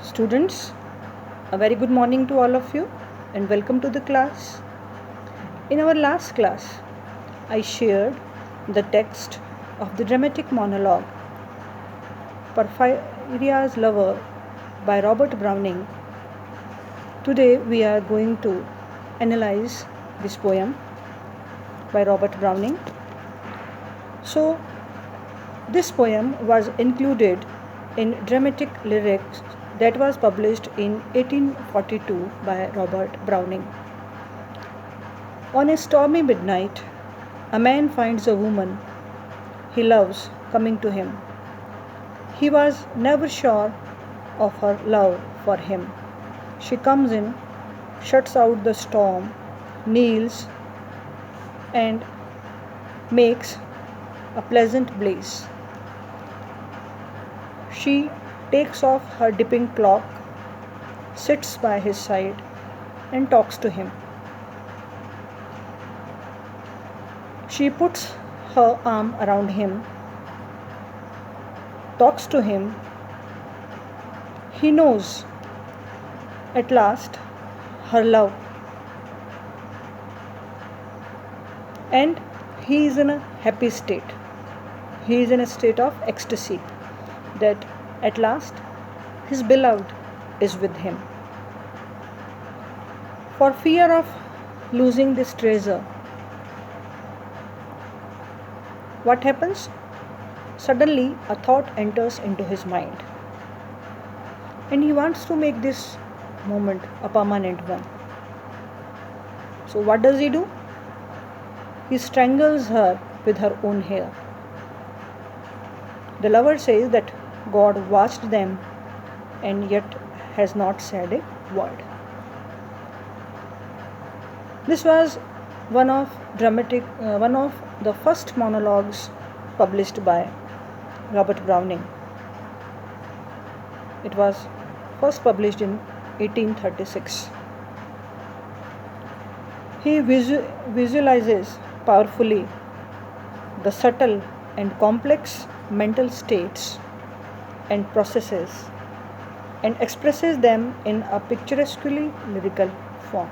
Students, a very good morning to all of you and welcome to the class. In our last class, I shared the text of the dramatic monologue Porphyria's Lover by Robert Browning. Today we are going to analyze this poem by Robert Browning. So, this poem was included in dramatic lyrics that was published in 1842 by Robert Browning. On a stormy midnight, a man finds a woman he loves coming to him. He was never sure of her love for him. She comes in, shuts out the storm, kneels, and makes a pleasant blaze. She takes off her dipping cloak, sits by his side, and talks to him. She puts her arm around him, talks to him. He knows at last her love, and he is in a happy state. He is in a state of ecstasy that at last his beloved is with him. For fear of losing this treasure, what happens? Suddenly a thought enters into his mind, and he wants to make this moment a permanent one. So what does he do? He strangles her with her own hair. The lover says that God watched them and yet has not said a word. This was one of the first monologues published by Robert Browning. It was first published in 1836. He visualizes powerfully the subtle and complex mental states and processes and expresses them in a picturesquely lyrical form.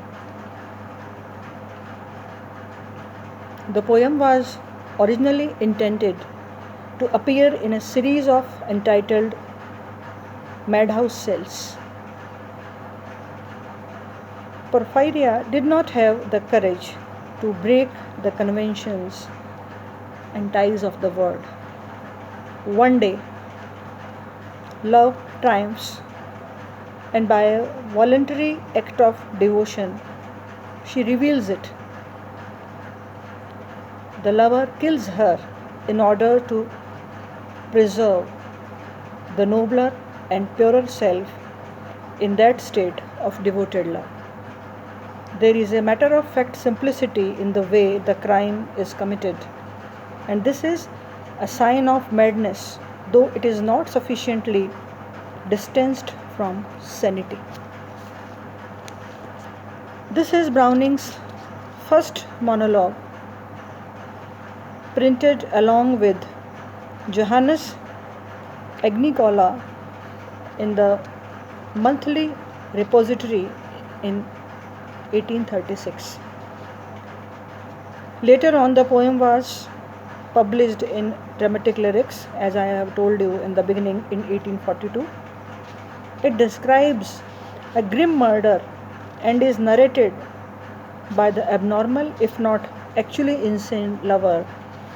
The poem was originally intended to appear in a series of entitled Madhouse Cells. Porphyria did not have the courage to break the conventions and ties of the world. One day, love triumphs, and by a voluntary act of devotion, she reveals it. The lover kills her in order to preserve the nobler and purer self in that state of devoted love. There is a matter of fact simplicity in the way the crime is committed, and this is a sign of madness, though it is not sufficiently distanced from sanity. This is Browning's first monologue, printed along with Johannes Agricola in the Monthly Repository in 1836. Later on, the poem was published in dramatic lyrics, as I have told you in the beginning, in 1842. It describes a grim murder and is narrated by the abnormal, if not actually insane, lover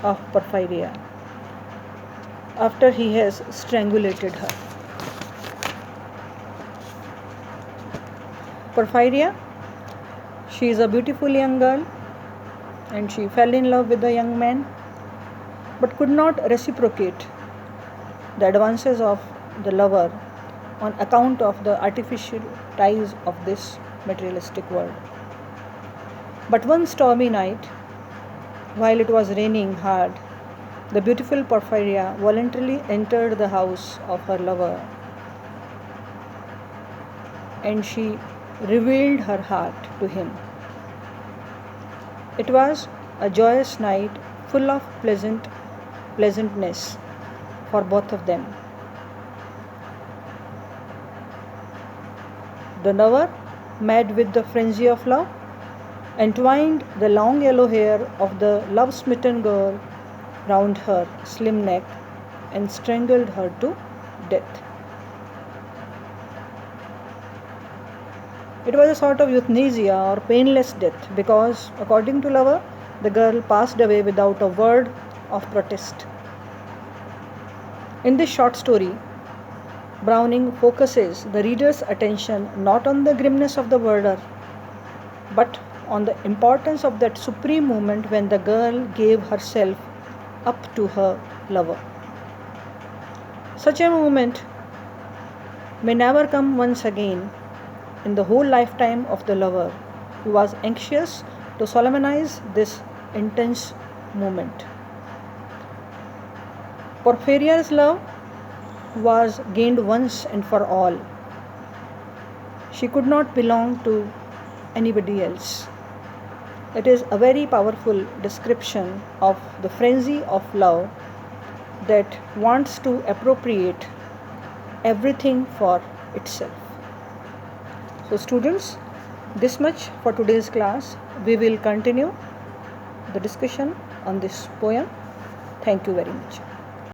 of Porphyria after he has strangulated her. Porphyria, she is a beautiful young girl and she fell in love with a young man but could not reciprocate the advances of the lover on account of the artificial ties of this materialistic world. But one stormy night, while it was raining hard, the beautiful Porphyria voluntarily entered the house of her lover and she revealed her heart to him. It was a joyous night full of pleasantness for both of them. The lover, mad with the frenzy of love, entwined the long yellow hair of the love-smitten girl round her slim neck and strangled her to death. It was a sort of euthanasia or painless death because, according to lover, the girl passed away without a word of protest. In this short story, Browning focuses the reader's attention not on the grimness of the murder, but on the importance of that supreme moment when the girl gave herself up to her lover. Such a moment may never come once again in the whole lifetime of the lover who was anxious to solemnize this intense moment. Porphyria's love was gained once and for all. She could not belong to anybody else. It is a very powerful description of the frenzy of love that wants to appropriate everything for itself. So students, this much for today's class. We will continue the discussion on this poem. Thank you very much.